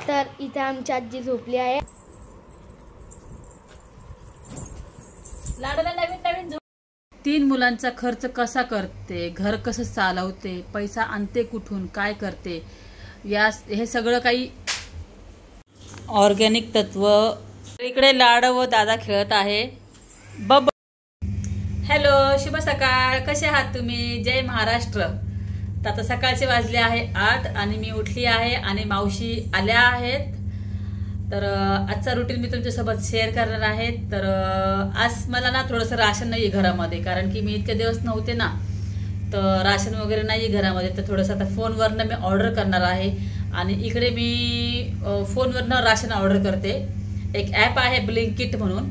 तर इथे आमची आजी झोपली आहे. लाडूला नवीन नवीन 3 मुलांचा खर्च कसा करते, घर कसं चालवते, पैसा आणते कुठून, काय करते, हे सगळं काही ऑर्गॅनिक तत्व. इकडे लाडू व दादा खेळत आहे. हॅलो, शुभ सकाळ. कसे आहात तुम्ही? जय महाराष्ट्र. तर आता सकाळचे वाजले आहे 8 आणि मी उठली आहे आणि मावशी आल्या आहेत. तर आजचा रुटीन मी तुमच्यासोबत शेअर करणार आहे. तर आज मला ना थोडंसं राशन नाही आहे घरामध्ये, कारण की मी इतके दिवस नव्हते ना, तर राशन वगैरे नाही आहे घरामध्ये. तर थोडंसं आता फोनवरनं मी ऑर्डर करणार आहे. आणि इकडे मी फोनवरनं राशन ऑर्डर करते. एक ॲप आहे ब्लिंकिट म्हणून,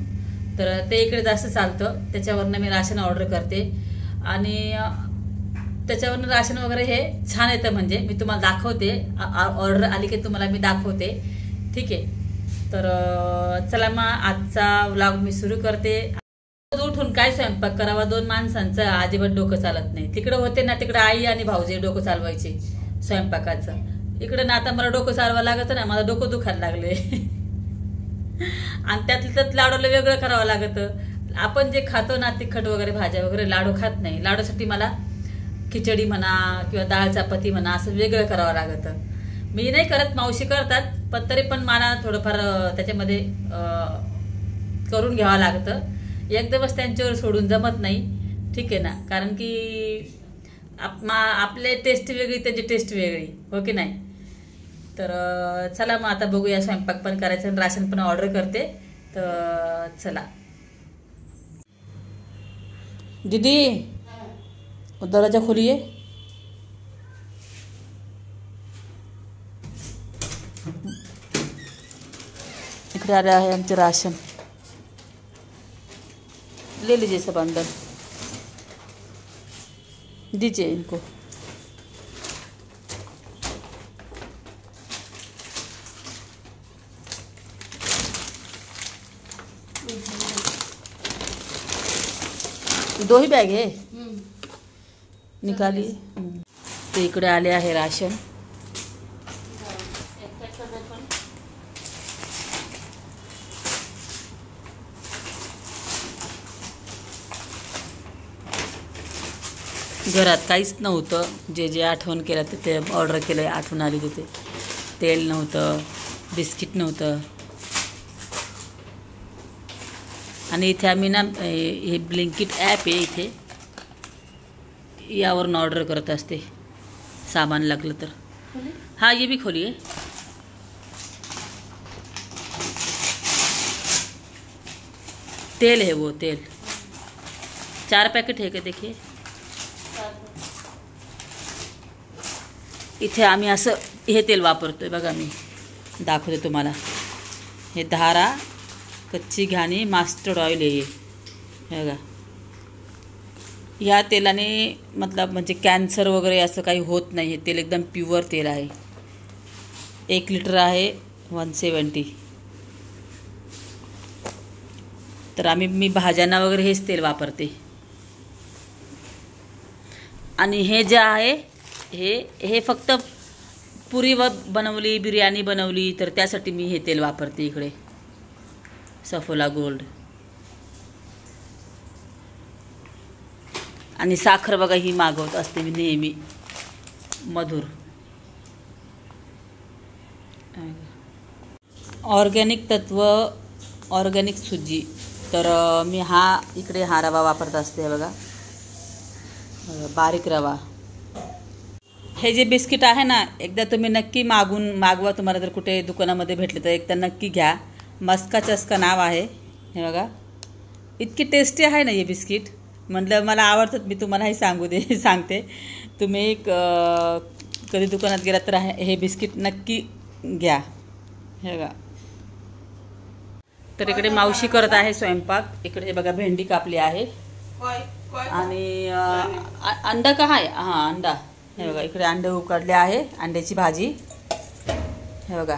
तर ते इकडे जास्त चालतं. त्याच्यावरनं मी राशन ऑर्डर करते आणि त्याच्यावरनं राशन वगैरे हे छान येतं. म्हणजे मी तुम्हाला दाखवते, ऑर्डर आली की तुम्हाला मी दाखवते. ठीक आहे. तर चला मग आजचा व्लॉग मी सुरू करते. उठून काय स्वयंपाक करावा, 2 माणसांचं अजिबात डोकं चालत नाही. तिकडे होते ना, तिकडे आई आणि भाऊजी डोकं चालवायचे स्वयंपाकाचं. इकडे ना आता मला डोकं चालवावं लागतं ना, माझं डोकं दुखायला लागले. आणि त्यात लाडूला वेगळं करावं लागतं. आपण जे खातो ना तिखट वगैरे भाज्या वगैरे, लाडू खात नाही. लाडूसाठी मला खिचडी म्हणा किंवा डाळ चपाती म्हणा असं वेगळं करावं लागतं. मी नाही करत, मावशी करतात, पण तरी पण मला थोडंफार त्याच्यामध्ये करून घ्यावं लागतं. एकदमच त्यांच्यावर सोडून जमत नाही. ठीक आहे ना, कारण की आपले टेस्ट वेगळी, त्यांची टेस्ट वेगळी, हो की नाही. तर चला मग आता बघूया. स्वयंपाक पण करायचं आणि राशन पण ऑर्डर करते. तर चला. दीदी दरवाजा खोलिए. इकडे आ रहा है आमचे राशन. ले लीजिए सब अंदर, दीजिए इनको. दो ही बॅग है, निकालिए. ते इकडे आले आहे राशन. घरात काहीच नव्हतं. जे आठवण केलं ते ऑर्डर केलं, आठवण आली तिथे. तेल नव्हतं, बिस्किट नव्हतं. आणि इथे आम्ही ना हे ब्लिंकिट ॲप आहे, इथे यावरून ऑर्डर करत असते सामान लागलं तर. हाँ, ये भी खोलिए. तेल है वो, तेल 4 पैकेट है का, देखिए. इथे आम्ही असं हे तेल वापरतोय बघा. मी दाखवते तुम्हाला. हे धारा कच्ची घाणी मास्टर्ड ऑइल आहे हे बघा. ह्या तेलाने म्हणजे कॅन्सर वगैरे असं काही होत नाही. हे तेल एकदम प्युअर तेल आहे. 1 लिटर आहे 170. तर मी भाज्यांना वगैरे हेच तेल वापरते. आणि हे जे आहे हे फक्त पुरी बनवली, बिर्याणी बनवली तर त्यासाठी मी हे तेल वापरते इकडे, सफोला गोल्ड. आणि साखर बघा ही मागवत असते मी नेहमी, मधुर. ऑर्गॅनिक तत्व, ऑर्गॅनिक सुजी. तर मी इकडे हा रवा वापरत असते बघा, बारीक रवा. हे जे बिस्किट आहे ना, एकदा तुम्ही नक्की मागवा. तुम्हाला जर कुठे दुकानामध्ये भेटले तर एकदा नक्की घ्या. मस्का चस्का नाव आहे. हे बघा, इतकी टेस्टी आहे ना हे बिस्किट. म्हटलं मला आवडतात, मी तुम्हालाही सांगते. तुम्ही कधी दुकानात गेलात तर हे बिस्किट नक्की घ्या. हे बघा. तर इकडे मावशी करत आहे स्वयंपाक. इकडे बघा भेंडी कापली आहे आणि अंडा का आहे. हां, अंडा. हे बघा इकडे अंडे उकडले आहे, अंड्याची भाजी. हे बघा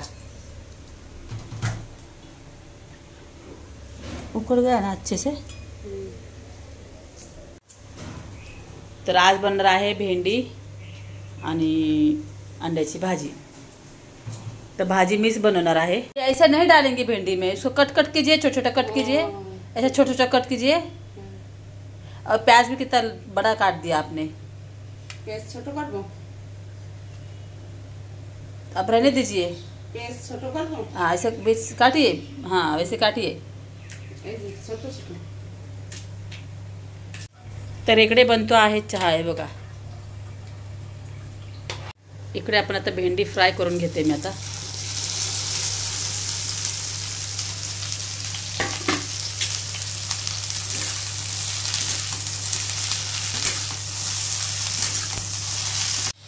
उकड़ गया ना अच्छे से. तर आज बनणार आहे भेंडी आणि अंड्याची भाजी. तो भाजी मीच बनवणार आहे। ऐसा नहीं डालेंगे भिंडी में, इसको कट कट कीजिए, छोटा छोटा कट कीजिए, ऐसा छोटा छोटा कट कीजिए। और प्याज भी कितना बड़ा काट दिया आपने। प्याज छोटा काट दो, अब रहने दीजिए। प्याज छोटा काट दो। हाँ ऐसे बीच काटिए, हाँ वैसे काटिए। छोटा छोटा। तर इकडे बनतो आहे चहा आहे बघा। इकडे आपण आता भेंडी फ्राय करून घेते मी आता।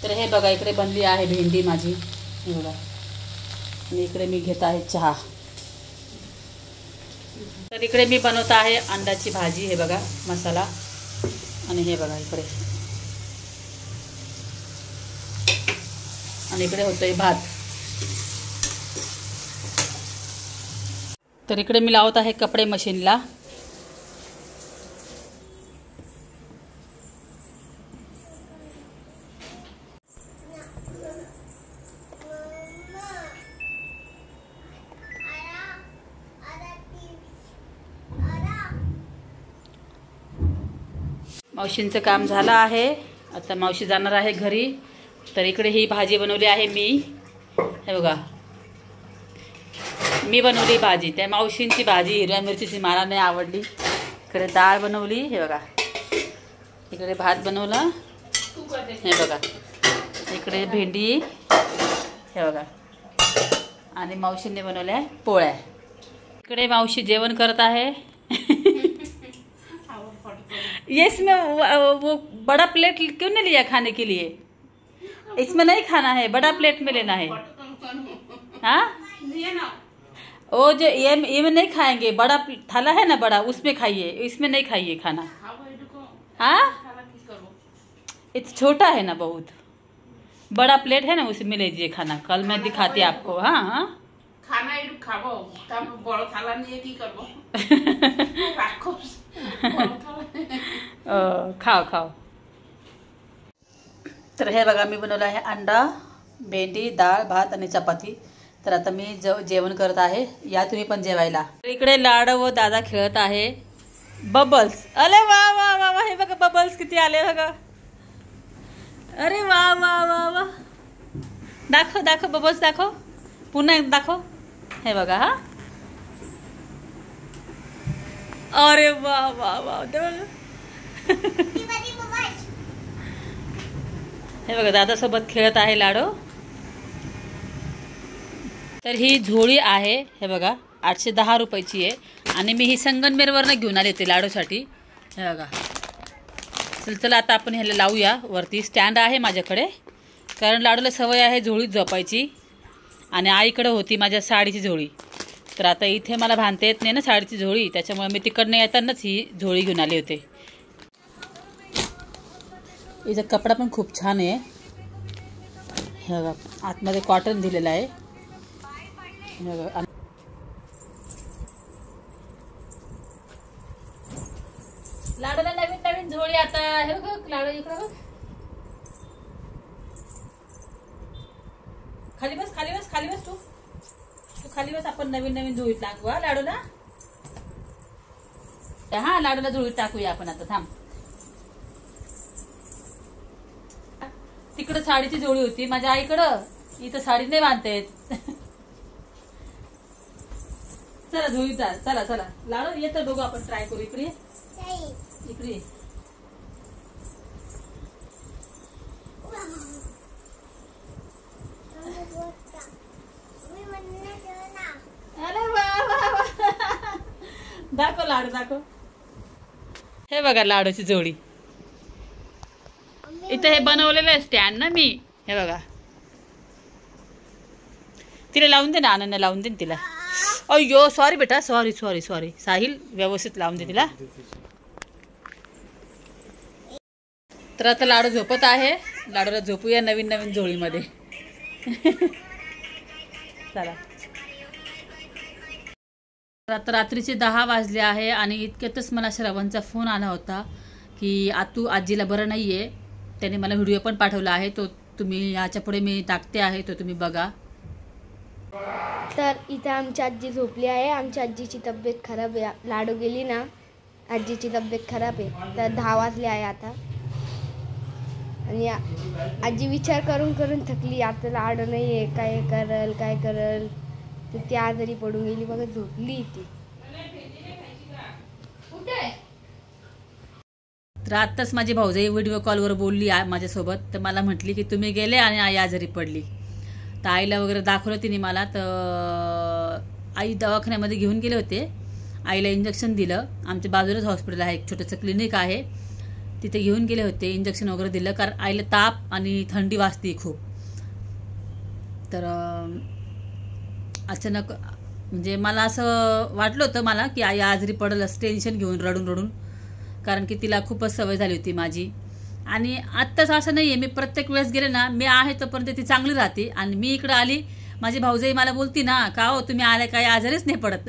तर हे बघा इकडे बनली आहे भेंडी माझी, हे बघा। आणि इकडे मी घेत आहे चहा। तर इकडे मी बनवत आहे अंड्याची भाजी, हे बघा मसाला। आणि हे बघा इकडे, आणि इकडे होतोय भात। तर इकडे मी लावत आहे कपडे मशीनला। मावशींचं काम झालं आहे, आता मावशी जाणार आहे घरी। तर इकडे ही भाजी बनवली आहे मी, हे बघा मी बनवली भाजी। त्या मावशींची भाजी हिरव्या मिरचीची मला नाही आवडली। इकडे डाळ बनवली, हे बघा। इकडे भात बनवला, हे बघा। इकडे भेंडी, हे बघा। आणि मावशींनी बनवल्या पोळ्या। इकडे मावशी जेवण करत आहे। ये इसमें वो बड़ा प्लेट क्यों नहीं लिया खाने के लिए? इसमें नहीं खाना है, बड़ा प्लेट में लेना है। हाँ वो जो ये में नहीं खाएंगे, बड़ा थाला है ना बड़ा, उसमें खाइए, इसमें नहीं खाइए खाना। हाँ ये छोटा है ना बहुत, बड़ा प्लेट है ना उसमें लीजिए खाना। कल मैं दिखाती आपको। हाँ हाँ खाना खाबो, तब बड़ा थाला नहीं की करबो। राखो खाओ खाओ। तर हे बघा मी बनवलं आहे अंडा, भेंडी, डाळ, भात आणि चपाती। तर आता मी जेवण करत आहे, या तुम्ही पण जेवायला। इकडे लाडू व दादा खेळत आहे बबल्स। अरे वा वा वा वा, हे बघा बबल्स किती आले बघा। अरे वा वा वा वा, दाखव दाखव बबल्स दाखव, पुन्हा दाखव, हे बघा। हा अरे वा वा वा, हे बघा दादा सोबत खेळत आहे लाडू। तर ही झोळी आहे, हे बघा 810 रुपयाची आहे। आणि मी ही संगमनेरवरनं घेऊन आले होते लाडूसाठी, हे बघा। चला आता आपण ह्याला लावूया वरती। स्टँड आहे माझ्याकडे, कारण लाडूला सवय आहे झोळीत झोपायची। आणि आईकडे होती माझ्या साडीची झोळी। तर आता इथे मला बांधता येत नाही ना साडीची झोळी, त्याच्यामुळे मी तिकडनं येतानाच ही झोळी घेऊन आले होते। हिचा कपडा पण खूप छान आहे, हे बघा। आतमध्ये कॉटन दिलेला आहे, हे बघा। लाडूला नवीन नवीन झोळी आता, हे बघ लाडू इकडे बघ। खाली बस खाली बस खाली बस, तू खाली बस। आपण नवीन नवीन झोळीत टाकू हा लाडूला। हा लाडूला झोळीत टाकूया आपण आता, थांब। तिकडं साडीची झोळी होती माझ्या आईकडं, इथं साडी नाही बांधता येत। चला झोळीत जा, चला चला लाडू येतं दोघं आपण ट्राय करू। इकडे इकडे अरे वा वा वा, दाखव लाडू दाखव। हे बघा लाडूची जोडी। इथं हे बनवलेलं आहे स्टँड ना मी, हे बघा। तिला लावून दे ना, अनन्या लावून दे ना तिला। अय्यो सॉरी बेटा, सॉरी सॉरी सॉरी। साहिल व्यवस्थित लावून दे तिला। तर आता लाडू झोपत आहे, लाडूला झोपूया नवीन नवीन झोळीमध्ये। चला आता रात्रीचे 10 वाजले आहे आणि इतक्यातच मला श्रवणचा फोन आला होता की आतू आजीला बरं नाही आहे। त्याने मला व्हिडिओ पण पाठवला आहे, तो तुम्ही याच्या पुढे मी टाकते आहे, तो तुम्ही बघा। तर इथे आमची आजी झोपली आहे. आमची आजीची तब्येत खराब आहे. लाडू गेली ना, आजीची तब्येत खराब आहे. तर 10 वाजले आहे आता. आणि आजी विचार करून करून थकली. आता लाडू नाही आहे, काय करल तर ती आजारी पडून गेली. बघा झोपली ती. तर आत्ताच माझी भाऊजाई व्हिडिओ कॉलवर बोलली माझ्यासोबत. तर मला म्हटली की तुम्ही गेले आणि आई आजारी पडली. तर आईला वगैरे दाखवलं तिने मला. तर आई दवाखान्यामध्ये घेऊन गेले होते. आईला इंजेक्शन दिलं. आमच्या बाजूलाच हॉस्पिटल आहे, एक छोटंसं क्लिनिक आहे, तिथे घेऊन गेले होते. इंजेक्शन वगैरे दिलं, कारण आईला ताप आणि थंडी वाजते खूप. तर अचानक म्हणजे मला असं वाटलं होतं मला की आई आजारी पडेल, असं टेन्शन घेऊन रडून, कारण की तिला खूपच सवय झाली होती माझी. आणि आत्ताच असं नाही आहे, मी प्रत्येक वेळेस गेले ना, मी आहे तोपर्यंत ती चांगली राहते. आणि मी इकडं आली, माझी भाऊजाई मला बोलती ना, का हो तुम्ही आले काही आजारीच नाही पडत.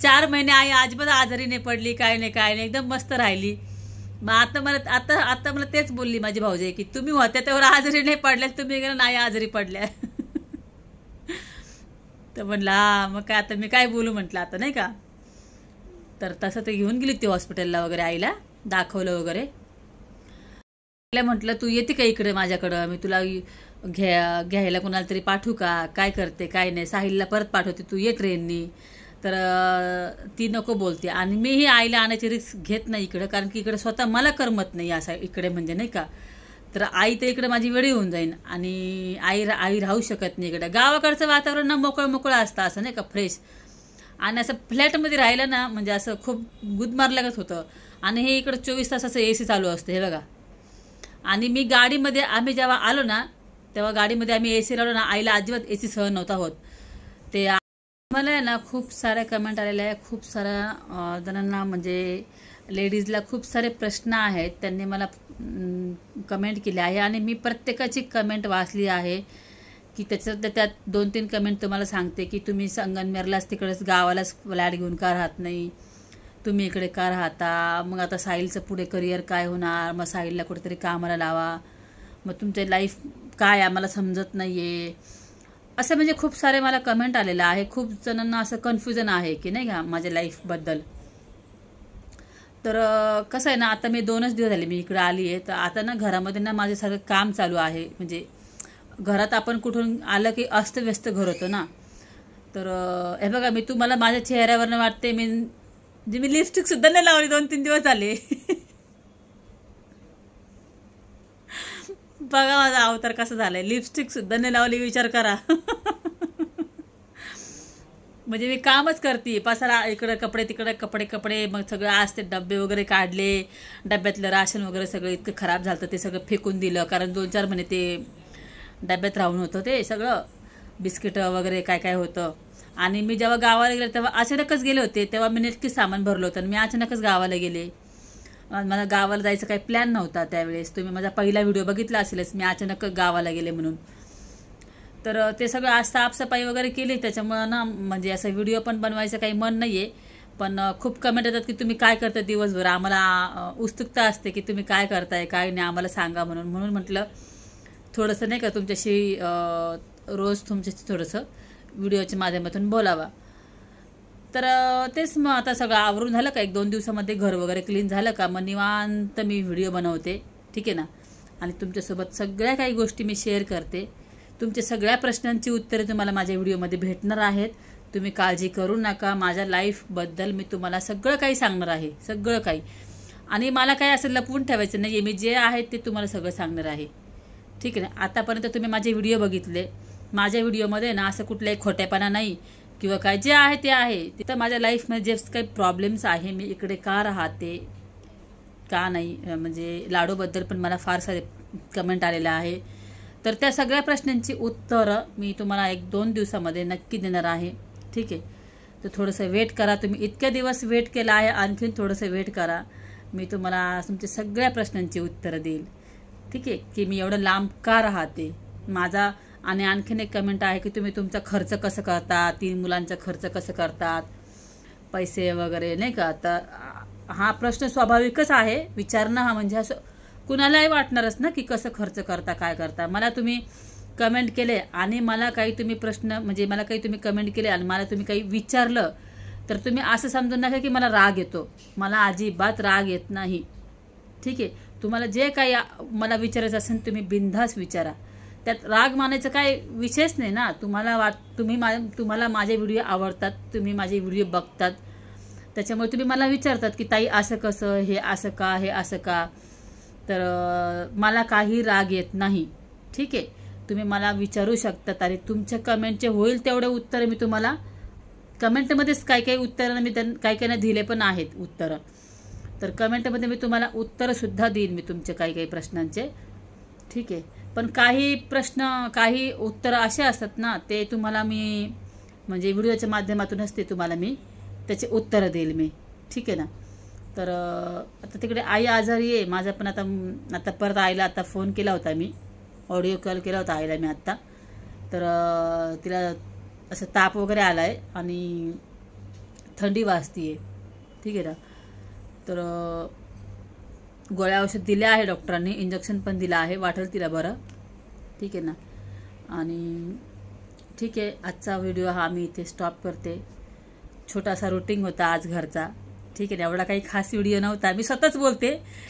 4 महिने आई अजिबात आजारी नाही पडली, काय नाही एकदम मस्त राहिली. मग आता मला तेच बोलली माझी भाऊजाई की तुम्ही होत्या तेव्हा आजारी नाही पडल्या, तुम्ही गेला नाही आजारी पडल्या. तर म्हणलं मग काय आता मी काय बोलू म्हटलं आता, नाही का. तर तसं ते घेऊन गेली ती हॉस्पिटलला वगैरे, आईला दाखवलं वगैरे. आईला म्हटलं तू येते का इकडे माझ्याकडं, मी तुला घ्यायला कोणाला तरी पाठवू का, काय करते काय नाही, साहिलला परत पाठवते, तू ये ट्रेननी. तर ती नको बोलते. आणि मीही आईला आणायची रिस्क घेत नाही इकडं, कारण की इकडे स्वतः मला करमत नाही असं इकडे, म्हणजे नाही का. तर आई तर इकडे माझी वेळी होऊन जाईन आणि आई राहू शकत नाही इकडे. गावाकडचं वातावरण ना मोकळं असतं, असं नाही का, फ्रेश. आणि असं फ्लॅटमध्ये राहिलं ना, म्हणजे असं खूप गुदमारल्यागत होतं. आणि हे इकडं 24 तास असं AC चालू असतं, हे बघा. आणि मी गाडीमध्ये आम्ही जेव्हा आलो ना, तेव्हा गाडीमध्ये आम्ही AC लावलो ना, आईला अजिबात AC सहन नव्हता होत. ते मला आहे ना खूप साऱ्या कमेंट आलेल्या आहे, खूप साऱ्या जणांना, म्हणजे लेडीजला खूप सारे प्रश्न आहेत, त्यांनी मला कमेंट केले आहे. आणि मी प्रत्येकाची कमेंट वाचली आहे. की त्यात 2-3 कमेंट तुम्हाला सांगते की तुम्ही संगमनेरलाच तिकडेच गावालाच फ्लॅट घेऊन का राहत नाही, तुम्ही इकडे का राहता, मग आता साहिलचं पुढे करिअर काय होणार, मग साहिलला कुठेतरी कामाला लावा, मग तुमचे लाईफ काय आम्हाला समजत नाही आहे, असं म्हणजे खूप सारे मला कमेंट आलेलं आहे. खूप जणांना असं कन्फ्युजन आहे की नाही का माझ्या लाईफबद्दल. तर कसं आहे ना, आता मी 2च दिवस झाले मी इकडे आली आहे. तर आता ना घरामध्ये ना माझे सगळं काम चालू आहे. म्हणजे घरात आपण कुठून आलं की अस्तव्यस्त घर होतं ना. तर हे बघा, मी तुम्हाला माझ्या चेहऱ्यावरनं वाटते मी लिपस्टिक सुद्धा नाही लावली, 2-3 दिवस झाले. बघा माझा अवतार कसा झालाय, लिपस्टिक सुद्धा नाही लावली, विचार करा. म्हणजे मी कामच करते, पसारा इकडे कपडे तिकडे कपडे, मग सगळं आज ते डबे वगैरे काढले, डब्यातलं राशन वगैरे सगळं इतकं खराब झालं ते सगळं फेकून दिलं, कारण 2-4 महिने ते डब्यात राहून होतं ते सगळं, बिस्किट वगैरे काय होतं. आणि मी जेव्हा गावाला गेले तेव्हा अचानकच गेले होते, तेव्हा मी नक्कीच सामान भरलं होतं. आणि मी अचानकच गावाला गेले, मला गावाला जायचं काही प्लॅन नव्हता त्यावेळेस. तुम्ही माझा पहिला व्हिडिओ बघितला असेलच, मी अचानक गावाला गेले म्हणून. तर ते सगळं आज साफसफाई वगैरे केली, त्याच्यामुळं ना म्हणजे असं व्हिडिओ पण बनवायचं काही मन नाही आहे. पण खूप कमेंट येतात की तुम्ही काय करता दिवसभर, आम्हाला उत्सुकता असते की तुम्ही काय करताय काय नाही, आम्हाला सांगा म्हणून म्हटलं थोडंसं नाही का तुमच्याशी रोज तुमच्याशी थोडंसं व्हिडिओच्या माध्यमातून बोलावा. तर तेच मग आता सगळं आवरून झालं का, 1-2 दिवसामध्ये घर वगैरे क्लीन झालं का, मग निवांत मी व्हिडिओ बनवते, ठीक आहे ना. आणि तुमच्यासोबत सगळ्या काही गोष्टी मी शेअर करते. तुमच्या सगळ्या प्रश्नांची उत्तरे तुम्हाला माझ्या व्हिडिओमध्ये भेटणार आहेत. तुम्ही काळजी करू नका, माझ्या लाईफबद्दल मी तुम्हाला सगळं काही सांगणार आहे, सगळं काही. आणि मला काही असं लपवून ठेवायचं नाही आहे, मी जे आहे ते तुम्हाला सगळं सांगणार आहे, ठीक आहे ना. आतापर्यंत तुम्ही माझे व्हिडिओ बघितले, माझ्या व्हिडिओमध्ये ना असं कुठलाही खोटेपणा नाही किंवा काय, जे आहे ते आहे. तिथं माझ्या लाईफमध्ये जे काही प्रॉब्लेम्स आहे, मी इकडे का राहते का नाही, म्हणजे लाडूबद्दल पण मला फार सारे कमेंट आलेलं आहे. तर त्या सगळ्या प्रश्नांची उत्तरं मी तुम्हाला 1-2 दिवसामध्ये नक्की देणार आहे, ठीक आहे. तर थोडंसं वेट करा. तुम्ही इतक्या दिवस वेट केला आहे, आणखीन थोडंसं वेट करा. मी तुम्हाला तुमच्या सगळ्या प्रश्नांची उत्तरं देईल, ठीक आहे. की मी एवढं लांब का राहते माझा. आणि आणखीन एक कमेंट आहे की तुम्ही तुमचा खर्च कसं करता, 3 मुलांचा खर्च कसं करतात, पैसे वगैरे नाही का. तर हा प्रश्न स्वाभाविकच आहे विचारणं, हा म्हणजे असं कुणालाही वाटणारच ना की कसं खर्च करता काय करता. मला तुम्ही कमेंट केले आणि मला काही तुम्ही प्रश्न म्हणजे मला काही तुम्ही कमेंट केले आणि मला तुम्ही काही विचारलं तर तुम्ही असं समजून नका की मला राग येतो. मला अजिबात राग येत नाही. ठीक आहे. तुम्हाला जे काही मला विचारायचं असेल तुम्ही बिनधास्त विचारा. त्यात राग मानायचं काय विषयच नाही ना. तुम्हाला माझे व्हिडिओ आवडतात, तुम्ही माझे व्हिडिओ बघतात, त्याच्यामुळे तुम्ही मला विचारतात की ताई असं कसं, हे असं का, हे असं का. तर मला काही राग येत नाही. ठीक आहे. तुम्ही मला विचारू शकतात आणि तुमच्या कमेंटचे होईल तेवढे उत्तर मी तुम्हाला कमेंटमध्येच काही उत्तरं मी काही दिले पण आहेत उत्तरं. तर कमेंटमध्ये मी तुम्हाला उत्तरंसुद्धा देईन मी तुमचे काही प्रश्नांचे. ठीक आहे. पण काही प्रश्न काही उत्तरं असे असतात ना ते तुम्हाला मी म्हणजे व्हिडिओच्या माध्यमातूनच ते तुम्हाला मी त्याचे उत्तरं देईल मी. ठीक आहे ना. तर आता तिकडे आई आजारी आहे. माझा पण आता परत आईला आता फोन केला होता मी, ऑडिओ कॉल केला होता आईला मी आत्ता. तर तिला असं ताप वगैरे आला आहे आणि थंडी वाजती आहे. ठीक आहे ना. तर गोळ्या औषध दिले आहे डॉक्टरांनी, इंजेक्शन पण दिलं आहे, वाटेल तिला बरं. ठीक आहे ना. आणि ठीक आहे, आजचा व्हिडिओ हा मी इथे स्टॉप करते. छोटासा रुटीन होता आज घरचा. ठीक आहे ना. एवढा काही खास व्हिडिओ नव्हता, मी स्वतःच बोलते,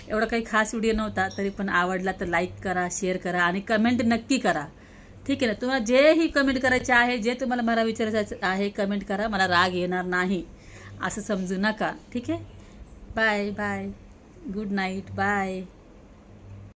एवढा काही खास व्हिडिओ नव्हता. तरी पण आवडला तर लाईक करा, शेअर करा आणि कमेंट नक्की करा. ठीक आहे ना. तुम्हाला जेही कमेंट करायचे आहे, जे तुम्हाला मला विचारायचं आहे कमेंट करा. मला राग येणार नाही असं समजू नका. ठीक आहे. Bye bye. Good night. Bye.